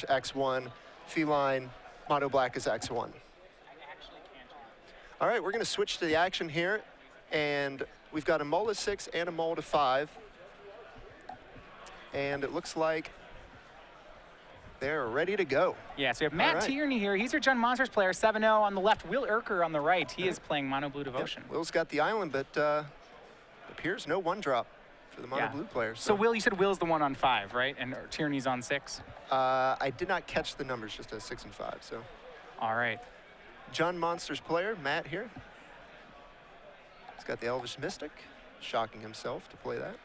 Orange, X1. Feline, Mono Black is X1. All right, we're going to switch to the action here. And we've got a mull to 6 and a mull to 5. And it looks like they're ready to go. Yeah, so we have Matt Tierney here. He's your Jund Monsters player, 7-0 on the left. Will Erker on the right. He is playing Mono Blue Devotion. Yep. Will's got the island, but appears no 1-drop for the Mono Blue players. So Will, you said Will's the one on 5, right? And Tierney's on 6? I did not catch the numbers, just a 6 and 5, so. All right. Jund Monsters player, Matt here. He's got the Elvish Mystic, shocking himself to play that.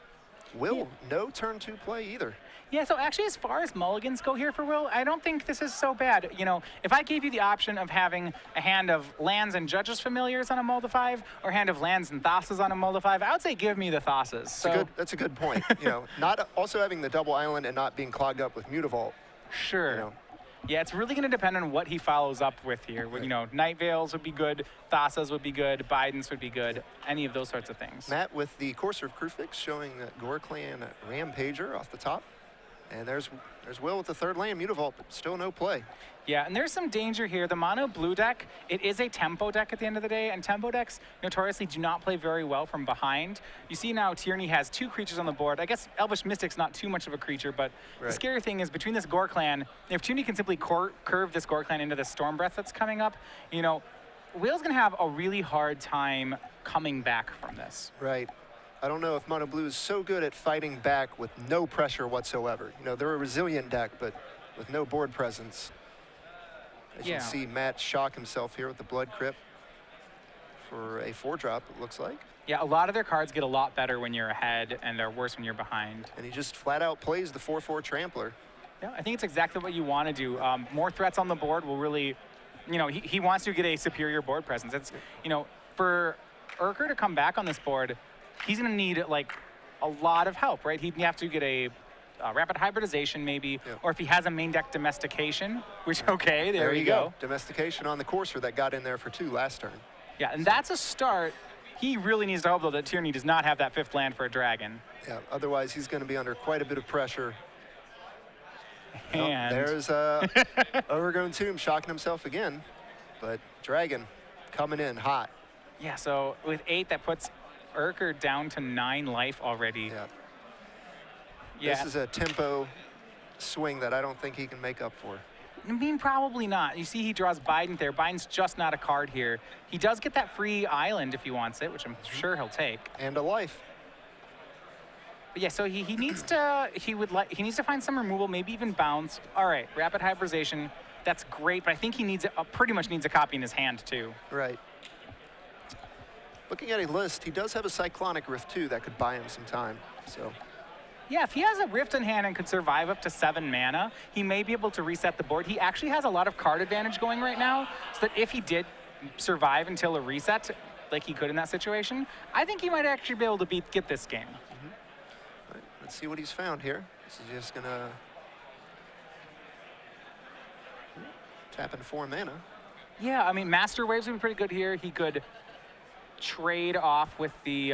Will, no turn 2 play either. Yeah, so actually as far as mulligans go here for Will, I don't think this is so bad. You know, if I gave you the option of having a hand of lands and Judges Familiars on a mull to 5, or a hand of lands and Thasses on a mull to 5, I would say give me the Thasses. That's a good point. You know, not also having the double island and not being clogged up with Mutavault. Sure. You know. Yeah, it's really going to depend on what he follows up with here. Right. You know, Night Veils would be good, Thassa's would be good, Bidens would be good, any of those sorts of things. Matt with the Courser of Crufix showing that Gore Clan Rampager off the top. And there's Will with the 3rd land, Mutavault, but still no play. Yeah, and there's some danger here. The Mono Blue deck, it is a tempo deck at the end of the day, and tempo decks notoriously do not play very well from behind. You see now Tierney has 2 creatures on the board. I guess Elvish Mystic's not too much of a creature, but the scary thing is between this Gore Clan, if Tierney can simply curve this Gore Clan into the Storm Breath that's coming up, you know, Will's going to have a really hard time coming back from this. Right. I don't know if Mono Blue is so good at fighting back with no pressure whatsoever. You know, they're a resilient deck, but with no board presence. As you can see, Matt shock himself here with the Blood Crypt for a 4-drop, it looks like. Yeah, a lot of their cards get a lot better when you're ahead, and they're worse when you're behind. And he just flat out plays the 4/4 Trampler. Yeah, I think it's exactly what you want to do. More threats on the board will really, you know, he wants to get a superior board presence. It's, you know, for Erker to come back on this board, he's going to need, like, a lot of help, right? He'd have to get a rapid hybridization, maybe, or if he has a main deck domestication, which, okay, there you go. Domestication on the Courser that got in there for 2 last turn. Yeah, and that's a start. He really needs to hope, though, that Tierney does not have that 5th land for a dragon. Yeah, otherwise he's going to be under quite a bit of pressure. And there's Overgrown Tomb shocking himself again, but Dragon coming in hot. Yeah, so with 8, that puts Erker down to 9 life already. Yeah. This is a tempo swing that I don't think he can make up for. I mean, probably not. You see he draws Biden there. Biden's just not a card here. He does get that free island if he wants it, which I'm sure he'll take. And a life. But yeah, so he needs to find some removal, maybe even bounce. All right, rapid hybridization. That's great, but I think he pretty much needs a copy in his hand too. Right. Looking at a list, he does have a Cyclonic Rift too that could buy him some time. So. Yeah, if he has a Rift in hand and could survive up to 7 mana, he may be able to reset the board. He actually has a lot of card advantage going right now, so that if he did survive until a reset, like he could in that situation, I think he might actually be able to get this game. All right, let's see what he's found here. This is just gonna tap in 4 mana. Yeah, I mean, Master Waves would be pretty good here. He could trade off with the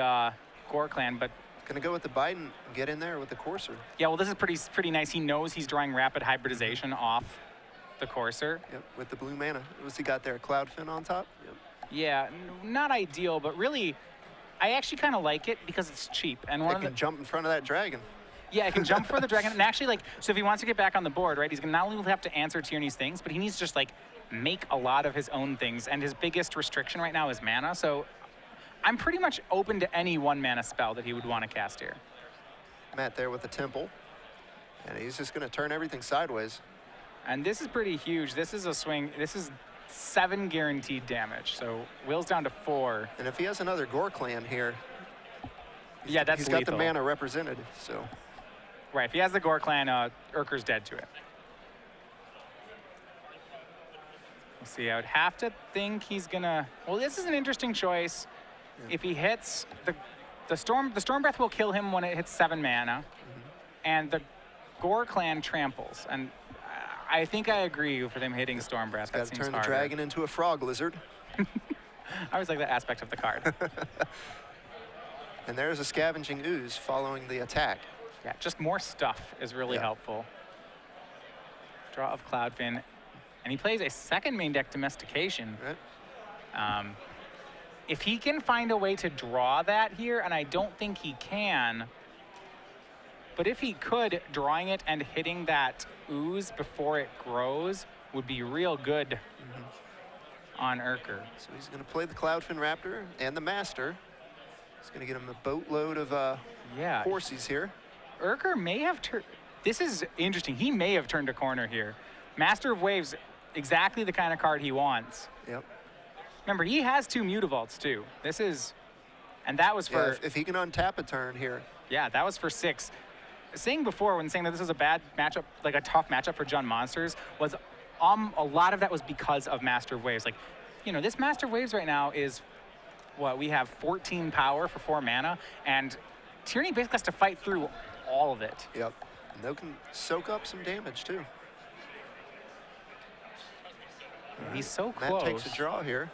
Gore Clan, but gonna go with the Biden and get in there with the Courser. Yeah, well, this is pretty nice. He knows he's drawing rapid hybridization off the Courser. Yep, with the blue mana. What's he got there? Cloudfin on top? Yep. Yeah, not ideal, but really, I actually kind of like it because it's cheap. And it can jump in front of that dragon. Yeah, it can jump for the dragon. And actually, like, so if he wants to get back on the board, right, he's gonna not only have to answer Tierney's things, but he needs to just, like, make a lot of his own things. And his biggest restriction right now is mana, so I'm pretty much open to any 1-mana spell that he would want to cast here. Matt there with the Temple. And he's just going to turn everything sideways. And this is pretty huge. This is a swing. This is 7 guaranteed damage. So Will's down to 4. And if he has another Gore Clan here, yeah, that's he's lethal. got the mana represented. So. Right, if he has the Gore Clan, Erker's dead to it. We'll see, I would have to think he's gonna, well, this is an interesting choice. Yeah. If he hits, the Storm Breath will kill him when it hits 7 mana, and the Gore Clan tramples. And I think I agree with him hitting Storm Breath. That seems turn harder. The dragon into a frog lizard. I always like that aspect of the card. And there's a Scavenging Ooze following the attack. Yeah, just more stuff is really helpful. Draw of Cloudfin. And he plays a second main deck Domestication. Right. If he can find a way to draw that here, and I don't think he can, but if he could, drawing it and hitting that ooze before it grows would be real good on Erker. So he's going to play the Cloudfin Raptor and the Master. He's going to get him a boatload of horses here. Erker may have turned. This is interesting. He may have turned a corner here. Master of Waves, exactly the kind of card he wants. Yep. Remember, he has 2 Mutavaults too. This is, and that was for. If he can untap a turn here. Yeah, that was for 6. Saying before, when saying that this was a bad matchup, like a tough matchup for Jund Monsters, was a lot of that was because of Master of Waves. Like, you know, this Master of Waves right now is what we have 14 power for 4 mana, and Tierney basically has to fight through all of it. Yep. And they can soak up some damage too. He's so close. Matt takes a draw here.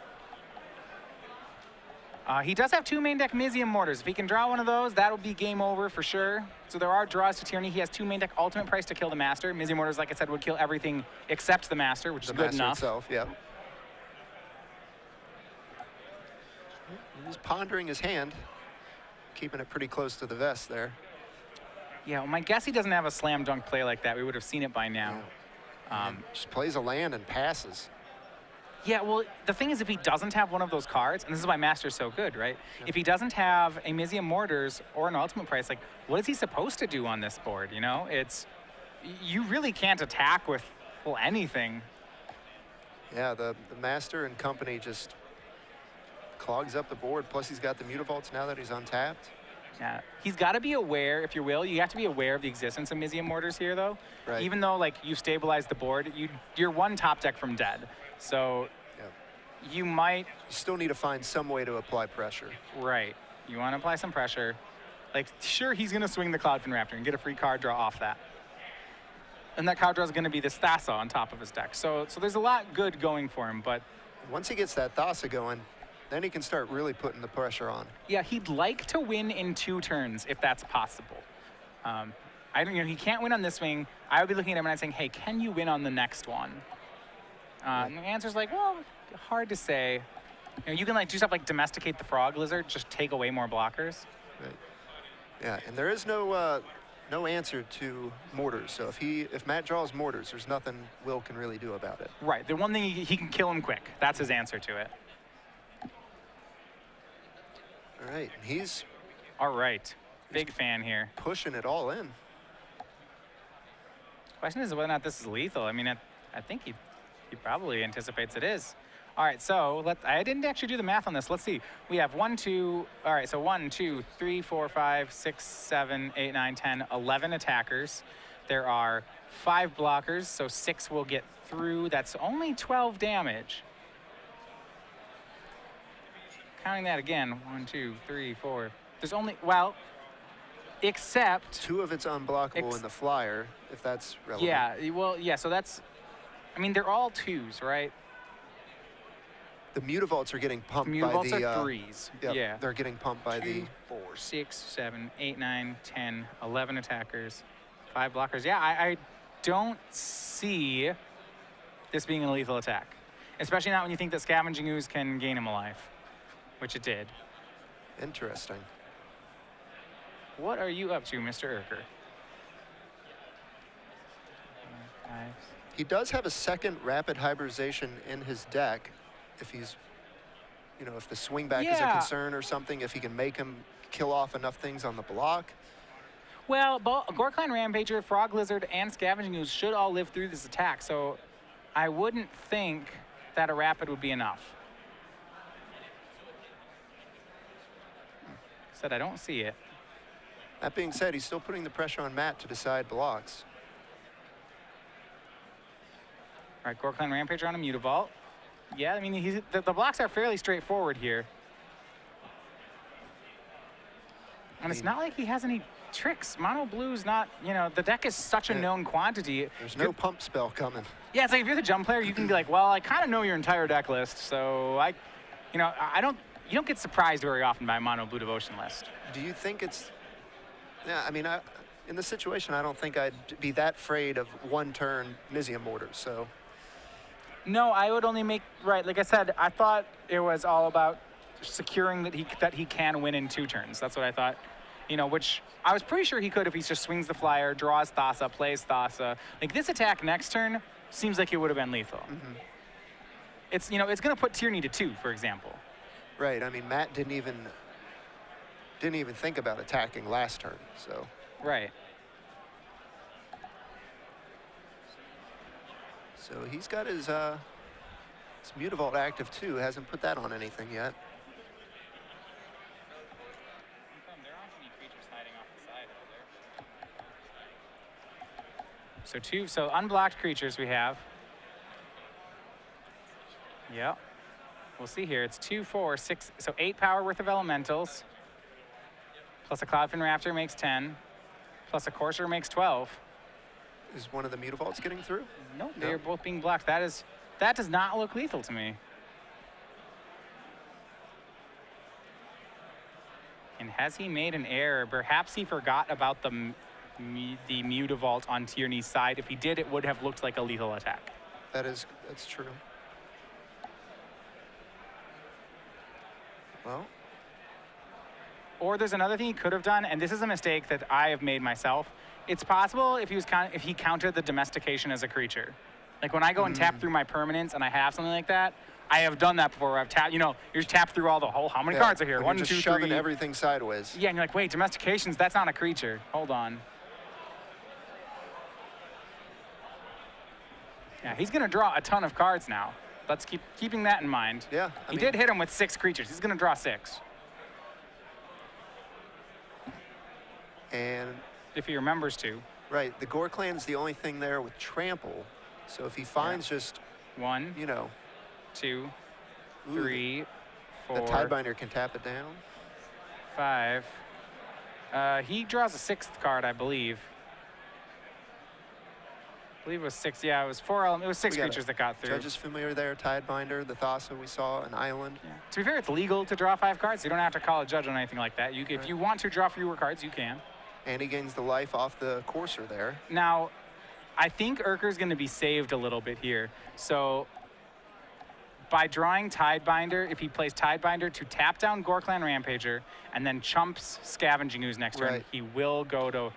He does have 2 main deck Mizium Mortars. If he can draw one of those, that'll be game over for sure. So there are draws to Tierney. He has 2 main deck Ultimate Price to kill the Master. Mizium Mortars, like I said, would kill everything except the Master, which is good enough. The Master itself, yeah. He's pondering his hand, keeping it pretty close to the vest there. Yeah, well, my guess he doesn't have a slam dunk play like that. We would have seen it by now. Yeah. Just plays a land and passes. Yeah, well, the thing is, if he doesn't have one of those cards, and this is why Master's so good, right? Yep. If he doesn't have a Mizium Mortars or an Ultimate Price, like, what is he supposed to do on this board, you know? You really can't attack with, well, anything. Yeah, the Master and company just clogs up the board, plus he's got the Mutavaults now that he's untapped. Yeah, he's got to be aware, if you will, you have to be aware of the existence of Mizium Mortars here, though. Right. Even though, like, you stabilize the board, you're 1 top deck from dead. So you might... You still need to find some way to apply pressure. Right. You want to apply some pressure. Like, sure, he's going to swing the Cloudfin Raptor and get a free card draw off that. And that card draw is going to be this Thassa on top of his deck. So there's a lot good going for him, but... Once he gets that Thassa going, then he can start really putting the pressure on. Yeah, he'd like to win in 2 turns if that's possible. I don't, you know, he can't win on this swing. I would be looking at him and I'd saying, hey, can you win on the next one? And the answer's like, well, hard to say. You know, you can like do stuff like domesticate the frog lizard, just take away more blockers. Right. Yeah, and there is no answer to Mortars. So if Matt draws Mortars, there's nothing Will can really do about it. Right. The one thing he can kill him quick. That's his answer to it. All right, he's... All right. Big fan here. Pushing it all in. Question is whether or not this is lethal. I mean, I think he probably anticipates it is. All right, so I didn't actually do the math on this. Let's see. We have 1, 2, all right, so 1, 2, 3, 4, 5, 6, 7, 8, 9, 10, 11 attackers. There are 5 blockers, so 6 will get through. That's only 12 damage. Counting that again, 1, 2, 3, 4. There's only, well, except... 2 of it's unblockable in the flyer, if that's relevant. Yeah, well, yeah, so that's, I mean, they're all 2s, right? The Mutavaults are getting pumped by the... Mutavaults are 3s, yeah. They're getting pumped by 2, 4, 6, 7, 8, 9, 10, 11 attackers, 5 blockers. Yeah, I don't see this being a lethal attack, especially not when you think that Scavenging Ooze can gain him a life, which it did. Interesting. What are you up to, Mr. Erker? He does have a second rapid hybridization in his deck. If he's, you know, if the swing back is a concern or something, if he can make him kill off enough things on the block. Well, Gorkline Rampager, Frog Lizard, and Scavenging Ooze should all live through this attack, so I wouldn't think that a rapid would be enough. Said I don't see it. That being said, he's still putting the pressure on Matt to decide blocks. All right, Gorkline Rampager on a Mutavault. Yeah, I mean, the blocks are fairly straightforward here. And it's not like he has any tricks. Mono Blue's not, you know, the deck is such a known quantity. There's no pump spell coming. Yeah, it's like if you're the Jund player, you can be like, well, I kind of know your entire deck list, so you don't get surprised very often by a Mono Blue Devotion list. Do you think it's, yeah, I mean, in this situation, I don't think I'd be that afraid of one-turn Mizium Mortars. So No, I would only make, right, like I said, I thought it was all about securing that he can win in 2 turns. That's what I thought, you know, which I was pretty sure he could if he just swings the flyer, draws Thassa, plays Thassa. Like this attack next turn seems like it would have been lethal. Mm-hmm. It's, you know, it's going to put Tierney to 2, for example. Right. I mean, Matt didn't even think about attacking last turn. So Right. So he's got his Mutavault active too. Hasn't put that on anything yet. There aren't any creatures hiding off the side, are there? So unblocked creatures we have. Yep. We'll see here. It's 2, 4, 6, so 8 power worth of elementals. Plus a Cloudfin Raptor makes 10. Plus a Courser makes 12. Is one of the Mutavaults getting through? No, they are both being blocked. That does not look lethal to me. And has he made an error? Perhaps he forgot about the Mutavault on Tierney's side. If he did, it would have looked like a lethal attack. That's true. Well. Or there's another thing he could have done, and this is a mistake that I have made myself. It's possible if he counted the domestication as a creature. Like when I go and tap through my permanents and I have something like that, I have done that before. I've tapped, you know, you just tap through all the whole, how many cards are here? 1, 2, 3. Shoving everything sideways. Yeah, and you're like, wait, domestications, that's not a creature. Hold on. Yeah, he's gonna draw a ton of cards now. Let's keeping that in mind. Yeah. He did hit him with 6 creatures. He's gonna draw 6. And if he remembers to. Right, the Gore Clan's the only thing there with trample. So if he finds just 1, you know, 2, 3, 4. The Tidebinder can tap it down. 5. He draws a 6th card, I believe. I believe it was 6. Yeah, it was 4 elements. It was 6 creatures that got through. Judge's Familiar there, Tidebinder, the Thassa we saw, an island. Yeah. To be fair, it's legal to draw 5 cards. You don't have to call a judge on anything like that. If you want to draw fewer cards, you can. And he gains the life off the Courser there. Now, I think Erker's going to be saved a little bit here. So by drawing Tidebinder, if he plays Tidebinder to tap down Gorklan Rampager and then chumps Scavenging Ooze next turn, he will go to,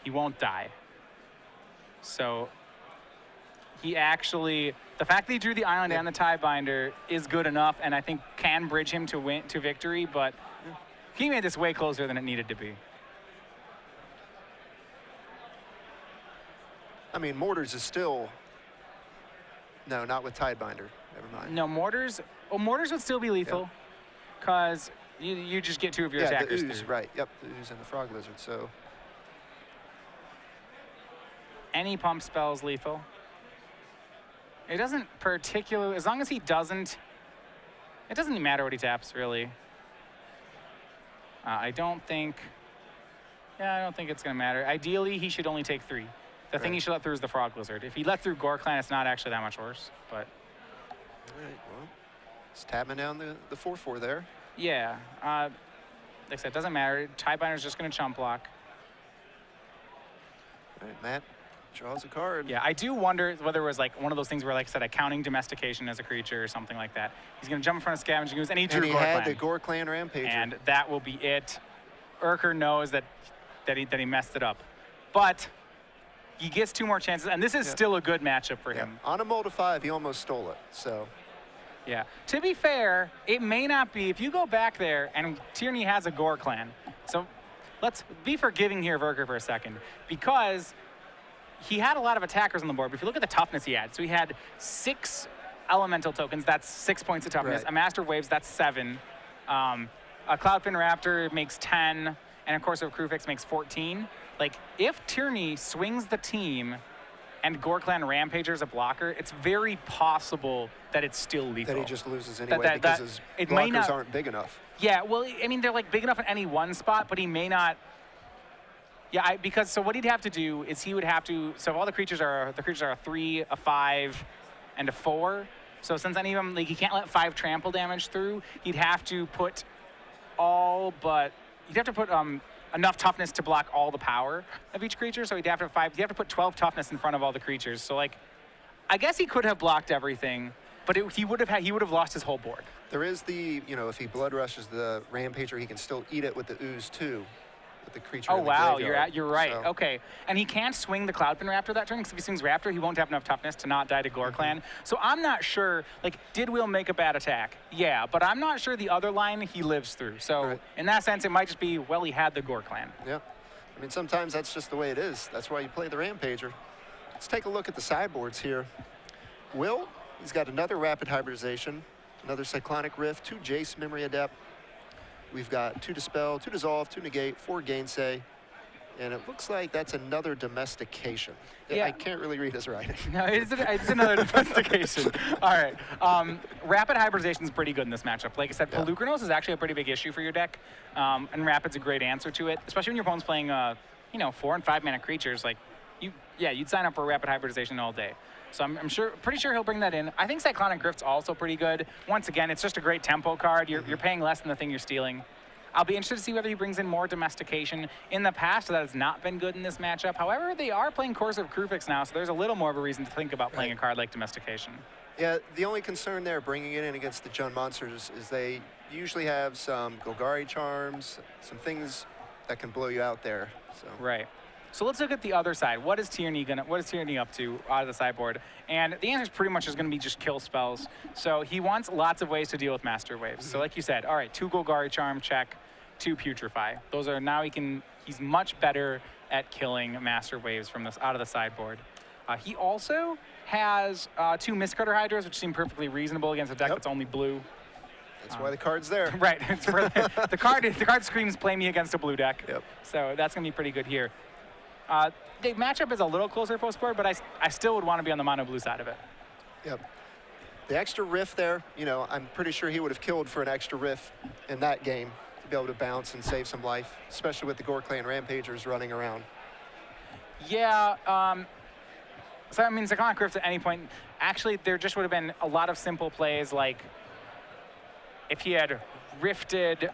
he won't die. So he actually, the fact that he drew the island and the Tidebinder is good enough, and I think can bridge him to victory, but he made this way closer than it needed to be. I mean, Mortars is still, no, not with Tidebinder. Never mind. No, Mortars would still be lethal, because you just get 2 of your attackers the Ooze, through. right, yep, the Ooze and the Frog Lizard, so. Any pump spell is lethal. It doesn't particularly, as long as he doesn't, it doesn't even matter what he taps, really. I don't think it's going to matter. Ideally, he should only take 3. The thing he should let through is the Frog Lizard. If he let through Gorklan, it's not actually that much worse, but. All right, well, it's tapping down the 4/4 there. Yeah, like I said, it doesn't matter. Tiebinder's just going to chump block. All right, Matt draws a card. Yeah, I do wonder whether it was like one of those things where, like I said, accounting domestication as a creature or something like that. He's going to jump in front of Scavenging Ooze, and he drew Gorklan. And he had the Gorklan Rampager. And that will be it. Erker knows that he messed it up. But he gets 2 more chances, and this is still a good matchup for him. On a mold of 5, he almost stole it, so. Yeah. To be fair, it may not be. If you go back there, and Tierney has a Gorklan, so let's be forgiving here of Erker for a second, because he had a lot of attackers on the board. But if you look at the toughness he had, so he had 6 elemental tokens, that's 6 points of toughness. A Master of Waves, that's 7. A Cloudfin Raptor makes 10, and of course a Crewfix makes 14. Like, if Tierney swings the team and Gorklan Rampager's a blocker, it's very possible that it's still lethal. That he just loses anyway because his blockers aren't big enough. Yeah, well, I mean, they're like big enough in any one spot, but he may not. Yeah, because so what he'd have to do is he would have to, so all the creatures are a 3, a 5, and a 4. So since any of them, like, he can't let 5 trample damage through, he'd have to put enough toughness to block all the power of each creature. So he'd have to have to put 12 toughness in front of all the creatures. So like, I guess he could have blocked everything, but he would have lost his whole board. There is the, if he blood rushes the Rampager, he can still eat it with the ooze too, with the creature. Oh in the wow, graveyard. you're right. So. Okay, and he can't swing the Cloudfin Raptor that turn because if he swings Raptor, he won't have enough toughness to not die to Gore Clan. So I'm not sure. Like, did Will make a bad attack? Yeah, but I'm not sure the other line he lives through. So in that sense, it might just be, well, he had the Gore Clan. Yeah, I mean sometimes that's just the way it is. That's why you play the Rampager. Let's take a look at the sideboards here. Will, he's got another Rapid Hybridization, another Cyclonic Rift, 2 Jace Memory Adept. We've got 2 Dispel, 2 Dissolve, 2 Negate, 4 Gainsay, and it looks like that's another Domestication. Yeah. I can't really read his writing. No, it's another Domestication. All right. Rapid Hybridization is pretty good in this matchup. Like I said, Pelucranos is actually a pretty big issue for your deck, and Rapid's a great answer to it, especially when your opponent's playing, 4 and 5 mana creatures. Like, you'd sign up for Rapid Hybridization all day. So I'm pretty sure he'll bring that in. I think Cyclonic Rift's also pretty good. Once again, it's just a great tempo card. You're paying less than the thing you're stealing. I'll be interested to see whether he brings in more Domestication. In the past, that has not been good in this matchup. However, they are playing Corsive Krufix now, so there's a little more of a reason to think about playing a card like Domestication. Yeah, the only concern there bringing it in against the Jund monsters is they usually have some Golgari charms, some things that can blow you out there. So. Right. So let's look at the other side. What is Tierney up to out of the sideboard? And the answer is pretty much going to be just kill spells. So he wants lots of ways to deal with Master Waves. So like you said, all right, 2 Golgari Charm, check, 2 Putrefy. Those are now he's much better at killing Master Waves from this out of the sideboard. He also has 2 Mistcutter Hydras, which seem perfectly reasonable against a deck that's only blue. That's why the card's there. Right. It's for the card screams play me against a blue deck. Yep. So that's going to be pretty good here. The matchup is a little closer post-board, but I still would want to be on the mono blue side of it. Yep. The extra riff there, I'm pretty sure he would have killed for an extra riff in that game to be able to bounce and save some life, especially with the Gore Clan Rampagers running around. Yeah. So I mean, Cyclonic Rift at any point, actually, there just would have been a lot of simple plays, like if he had rifted,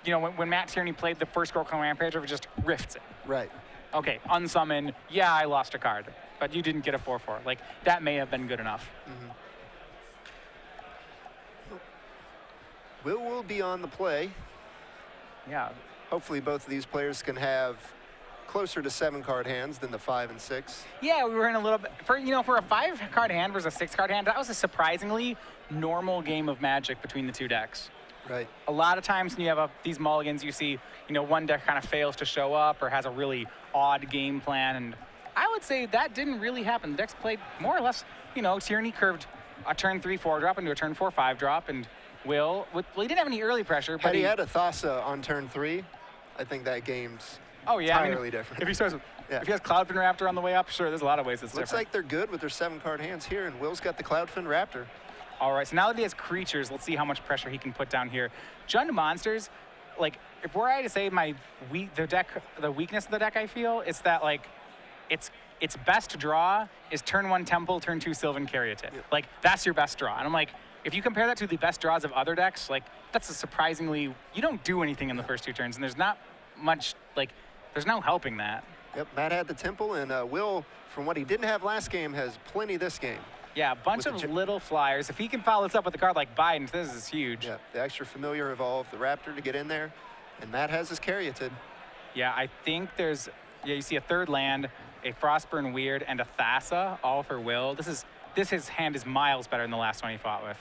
when Matt Tierney played the first Gore Clan Rampager, he just rifts it. Right. Okay, unsummon, yeah, I lost a card, but you didn't get a 4/4. Like, that may have been good enough. Will be on the play. Yeah. Hopefully both of these players can have closer to 7-card hands than the 5 and 6. Yeah, we were in a little bit, for a 5-card hand versus a 6-card hand, that was a surprisingly normal game of Magic between the two decks. Right. A lot of times when you have these mulligans, you see, one deck kind of fails to show up or has a really odd game plan. And I would say that didn't really happen. The decks played more or less, Tierney curved a turn 3/4 drop into a turn 4/5 drop. And he didn't have any early pressure. But Had he had a Thassa on turn 3, I think that game's entirely different. If he starts with, if he has Cloudfin Raptor on the way up, sure, there's a lot of ways it's different. Looks like they're good with their 7-card hands here, and Will's got the Cloudfin Raptor. All right, so now that he has creatures, let's see how much pressure he can put down here. Jund monsters, like, if were I to say the weakness of the deck, I feel, it's that, like, its best draw is turn 1 Temple, turn 2 Sylvan Caryatid. Yep. Like, that's your best draw. And I'm like, if you compare that to the best draws of other decks, like, that's a surprisingly, you don't do anything in the first 2 turns, and there's not much, like, there's no helping that. Yep, Matt had the Temple, and Will, from what he didn't have last game, has plenty this game. Yeah, a bunch of little flyers. If he can follow this up with a card like Biden, this is huge. Yeah, the extra familiar evolve, the Raptor to get in there, and Matt has his Caryatid. Yeah, I think there's, you see a 3rd land, a Frostburn Weird, and a Thassa, all for Will. His hand is miles better than the last one he fought with.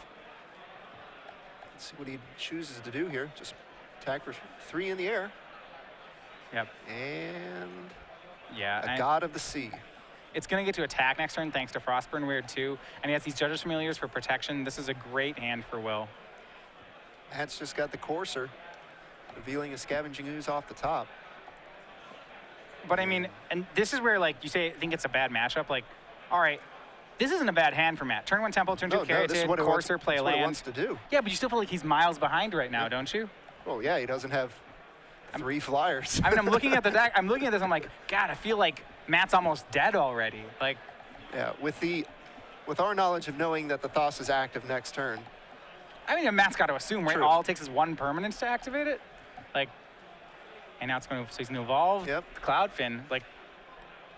Let's see what he chooses to do here. Just attack for 3 in the air. Yep. And a God of the Sea. It's going to get to attack next turn thanks to Frostburn Weird too. And he has these Judge's Familiars for protection. This is a great hand for Will. Matt's just got the Courser, revealing a Scavenging Ooze off the top. But I mean, and this is where, like, you say, I think it's a bad matchup. Like, all right, this isn't a bad hand for Matt. Turn 1 Temple, turn 2 Caryatid, Courser, play a land. What he wants to do. Yeah, but you still feel like he's miles behind right now, don't you? Oh, yeah, he doesn't have 3 flyers. I mean, I'm looking at the deck. I'm looking at this. I'm like, God, I feel like Matt's almost dead already. Like, yeah, with our knowledge of knowing that the Thassa is active next turn. I mean, Matt's got to assume, right? True. All it takes is 1 permanence to activate it. Like, And now it's going to, so he's going to evolve Yep. the Cloudfin. Like,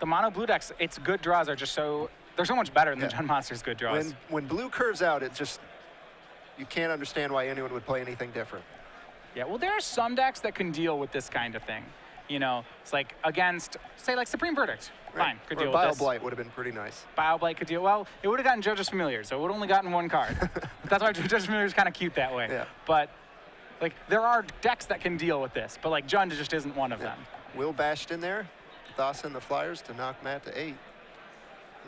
the mono blue decks, its good draws are just so, they're so much better than the Jund Monster's good draws. When blue curves out, it just, you can't understand why anyone would play anything different. Yeah, well, there are some decks that can deal with this kind of thing. You know, it's like against, say, like Supreme Verdict. Fine, could deal with this. Bile Blight would have been pretty nice. Bile Blight could deal, well, it would have gotten Judge's Familiar, so it would have only gotten one card. That's why Judge's Familiar is kind of cute that way. Yeah. But, like, there are decks that can deal with this, but, like, Jund just isn't one of them. Will bashed in there. Thassa and the Flyers to knock Matt to 8.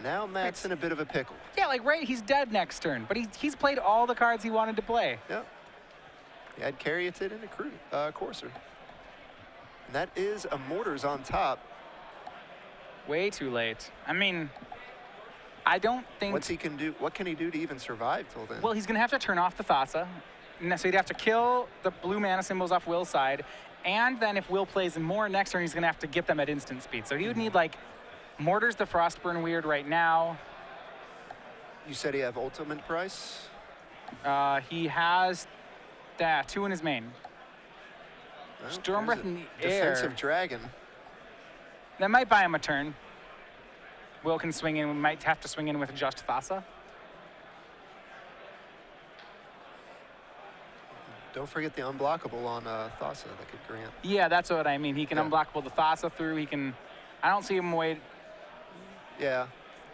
Now Matt's in a bit of a pickle. Yeah, like, right, he's dead next turn, but he's played all the cards he wanted to play. Yep. He had Caryatid and a Courser. And that is a Mortars on top. Way too late. I mean, I don't think... What can he do to even survive till then? Well, he's going to have to turn off the Thassa. So he'd have to kill the blue mana symbols off Will's side. And then if Will plays more next turn, he's going to have to get them at instant speed. So he would need, like, Mortars the Frostburn Weird right now. You said he have ultimate price? He has 2 in his main. Well, Storm Breath in the air. Defensive Dragon. That might buy him a turn. Will can swing in. We might have to swing in with just Thassa. Don't forget the unblockable on Thassa that could grant. Yeah, that's what I mean. He can Yeah. unblockable the Thassa through. He can... I don't see him away... Yeah.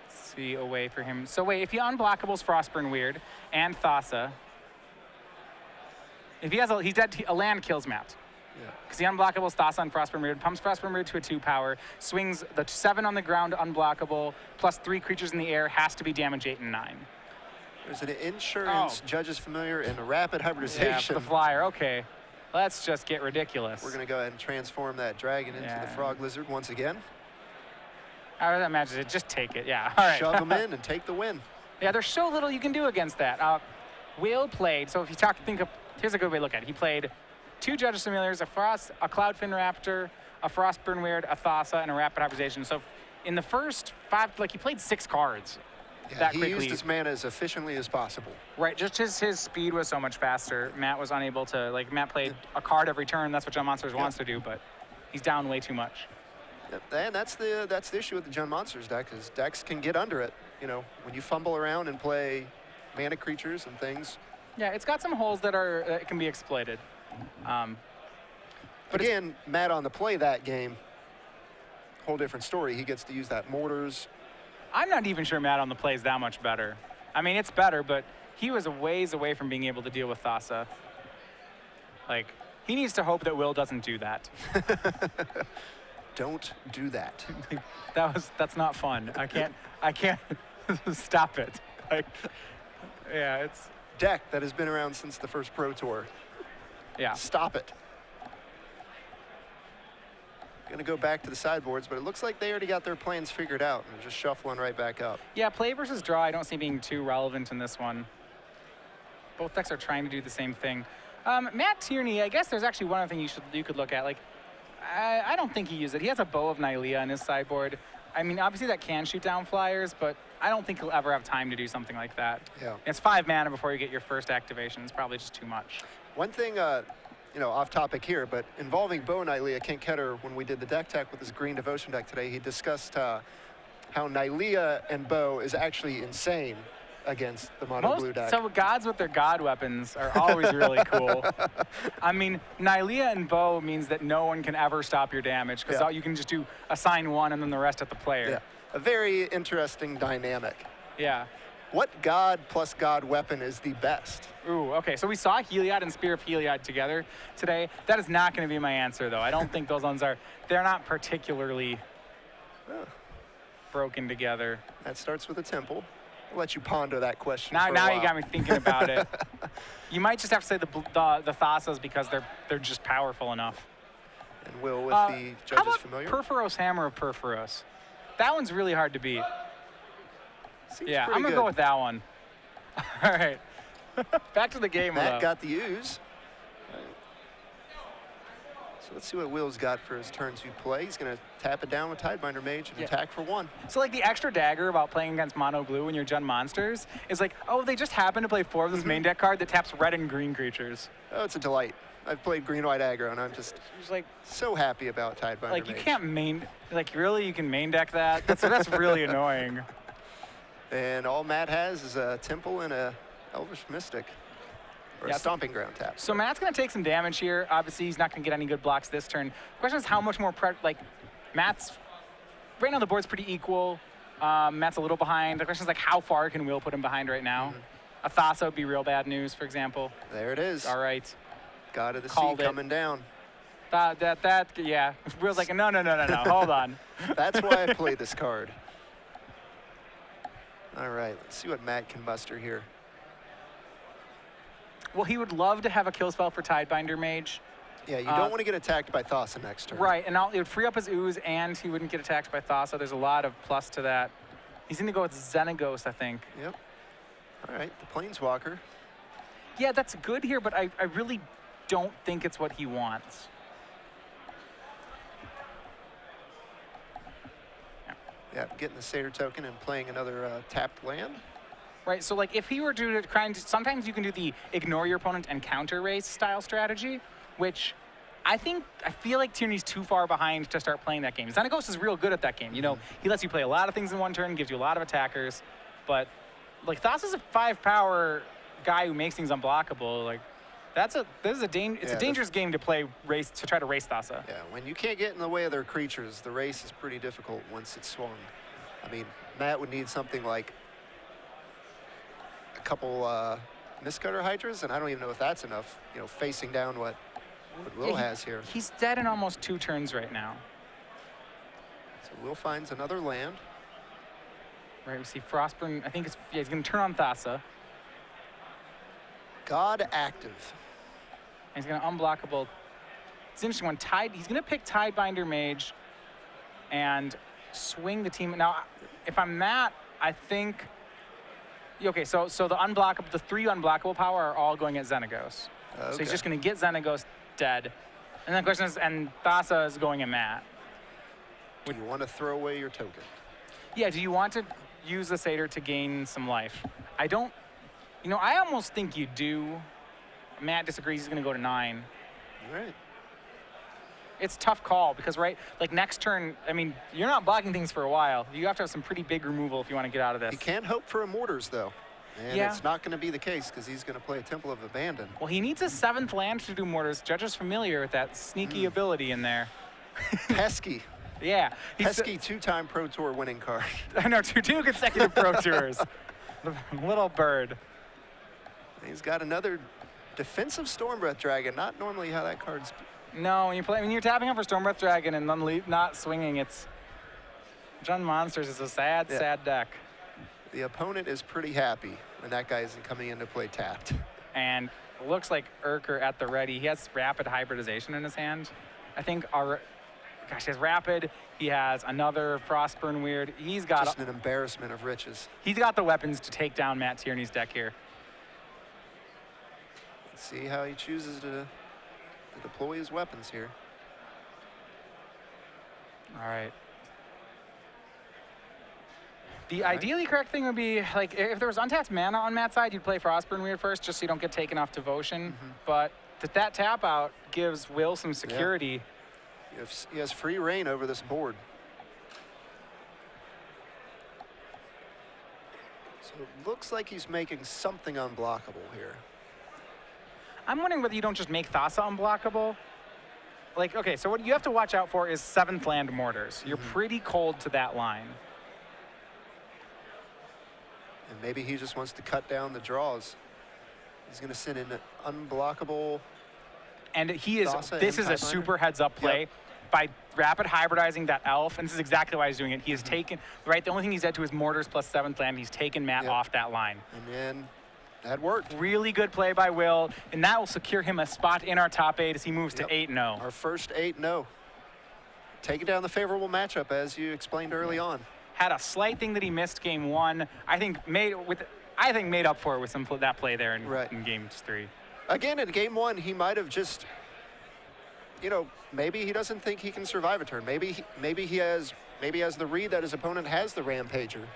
See a way for him. So wait, if he unblockables Frostburn Weird and Thassa... If he has he's dead, a land kills Matt. Yeah. Because he unblockables Thassa and Frostburn Weird, pumps Frostburn Weird to a 2-power, swings the 7 on the ground unblockable, plus 3 creatures in the air, has to be damage 8 and 9. There's an Insurance, Judge's Familiar, and a Rapid Hybridization. Yeah, for the Flyer, okay. Let's just get ridiculous. We're going to go ahead and transform that dragon into the Frog Lizard once again. However that matches it, just take it, yeah. All right. Shove them in and take the win. Yeah, there's so little you can do against that. Will played, so if you here's a good way to look at it. He played 2 Judge's Familiars, a Cloudfin Raptor, a Frostburn Weird, a Thassa, and a Rapid Hybridization. So in the first 5, like, he played 6 cards. Yeah, he used his mana as efficiently as possible. Right, just his speed was so much faster. Matt was unable to, like, Matt played a card every turn. That's what Jund Monsters wants to do, but he's down way too much. And that's the issue with the Jund Monsters deck, is decks can get under it. You know, when you fumble around and play mana creatures and things. Yeah, it's got some holes that can be exploited. But again, Matt on the play that game, whole different story. He gets to use that Mortars. I'm not even sure Matt on the play is that much better. I mean, it's better, but he was a ways away from being able to deal with Thassa. Like, he needs to hope that Will doesn't do that. Don't do that. That's not fun. I can't stop it. Like, yeah, it's Deck that has been around since the first Pro Tour. Yeah. Stop it. Going to go back to the sideboards, but it looks like they already got their plans figured out and just shuffling right back up. Yeah, play versus draw, I don't see being too relevant in this one. Both decks are trying to do the same thing. Matt Tierney, I guess there's actually one other thing you could look at. Like, I don't think he used it. He has a Bow of Nylea in his sideboard. I mean, obviously that can shoot down Flyers, but I don't think he'll ever have time to do something like that. Yeah. It's 5 mana before you get your first activation. It's probably just too much. One thing, you know, off topic here, but involving Bow and Nylea, Kent Ketter, when we did the deck tech with his Green Devotion deck today, he discussed how Nylea and Bow is actually insane against the mono blue deck. So gods with their god weapons are always really cool. I mean, Nylea and Bow means that no one can ever stop your damage, because you can just assign 1 and then the rest at the player. Yeah, a very interesting dynamic. Yeah. What god plus god weapon is the best? Ooh, okay, so we saw Heliod and Spear of Heliod together today. That is not going to be my answer, though. I don't think those ones they're not particularly broken together. That starts with a temple. I'll let you ponder that question Now for a while. you got me thinking about it. You might just have to say the Thassas because they're just powerful enough. And Will with the Judge's Familiar. Perforos Hammer of Perforos. That one's really hard to beat. Seems Yeah, pretty I'm going to good. go with that one. All right. Back to the game, Matt though. got the use. So let's see what Will's got for his turn 2 play. He's going to tap it down with Tidebinder Mage and attack for 1. So, like, the extra dagger about playing against mono blue when you're Jund Monsters is like, oh, they just happen to play 4 of this main deck card that taps red and green creatures. Oh, it's a delight. I've played green-white aggro, and I'm just like so happy about Tidebinder Like, you Mage. can't main, like, really? You can main deck that? That's really annoying. And all Matt has is a Temple and a Elvish Mystic. Or a Stomping Ground tap. So Matt's going to take some damage here. Obviously, he's not going to get any good blocks this turn. The question is how much more, like, Matt's, right now the board's pretty equal. Matt's a little behind. The question is, like, how far can Will put him behind right now? A Thassa would be real bad news, for example. There it is. All right. God of the Sea coming down. Yeah. Will's like, no, hold on. That's why I played this card. All right, let's see what Matt can muster here. Well, he would love to have a kill spell for Tidebinder Mage. Yeah, you don't want to get attacked by Thassa next turn. Right, and it would free up his ooze, and he wouldn't get attacked by Thassa. There's a lot of plus to that. He's going to go with Xenagos, I think. Yep. All right, the Planeswalker. Yeah, that's good here, but I really don't think it's what he wants. Yeah, getting the Satyr token and playing another tapped land. Right, so like if he were to sometimes you can do the ignore your opponent and counter race style strategy, which I feel like Tierney's too far behind to start playing that game. Xenagos is real good at that game. You know, he lets you play a lot of things in one turn, gives you a lot of attackers, but like Thassa's a 5-power guy who makes things unblockable. Like it's a dangerous game to play to try to race Thassa. Yeah, when you can't get in the way of their creatures, the race is pretty difficult once it's swung. I mean, Matt would need something like a couple Mistcutter Hydras, and I don't even know if that's enough, you know, facing down what Will has here. He's dead in almost 2 turns right now. So Will finds another land. Right, we see Frostburn. I think he's going to turn on Thassa. God active. And he's going to unblockable. It's an interesting one. He's going to pick Tidebinder Mage and swing the team. Now, if I'm Matt, I think. Okay, so the 3 unblockable power are all going at Xenagos. Okay. So he's just going to get Xenagos dead. And then the question is, and Thassa is going at Matt. Do you want to throw away your token? Yeah, do you want to use the Satyr to gain some life? I don't, I almost think you do. Matt disagrees, he's going to go to 9. All right. It's a tough call because, right, like next turn, I mean, you're not blocking things for a while. You have to have some pretty big removal if you want to get out of this. He can hope for Immortars, though. And it's not going to be the case because he's going to play a Temple of Abandon. Well, he needs a 7th land to do Mortars. Judge is familiar with that sneaky ability in there. Pesky. Yeah. Pesky 2-time Pro Tour winning card. I know, two consecutive Pro Tours. Little bird. He's got another defensive Stormbreath Dragon. Not normally how that card's... No, when you're tapping up for Stormbreath Dragon and then not swinging, it's... Jund Monsters is a sad, sad deck. The opponent is pretty happy when that guy isn't coming in to play tapped. And it looks like Erker at the ready. He has Rapid Hybridization in his hand. I think he has Rapid. He has another Frostburn Weird. He's got just an embarrassment of riches. He's got the weapons to take down Matt Tierney's deck here. Let's see how he chooses to deploy his weapons here. All right. The ideally correct thing would be, like, if there was untapped mana on Matt's side, you'd play Frostburn Weird first just so you don't get taken off Devotion. But that tap out gives Will some security. Yeah. He has free reign over this board. So it looks like he's making something unblockable here. I'm wondering whether you don't just make Thassa unblockable. Like, okay, so what you have to watch out for is 7th land Mortars. You're pretty cold to that line. And maybe he just wants to cut down the draws. He's going to send in an unblockable. And this is a super heads-up play. By rapid hybridizing that elf, and this is exactly why he's doing it. He has taken, right, the only thing he's had to is Mortars plus 7th land. He's taken Matt off that line. And then that worked. Really good play by Will, and that will secure him a spot in our top 8 as he moves to 8-0. Our first 8-0. Taking down the favorable matchup, as you explained early on. Had a slight thing that he missed game 1. I think made up for it with that play there in game 3. Again, in game 1, he might have just, maybe he doesn't think he can survive a turn. Maybe he has the read that his opponent has the Rampager.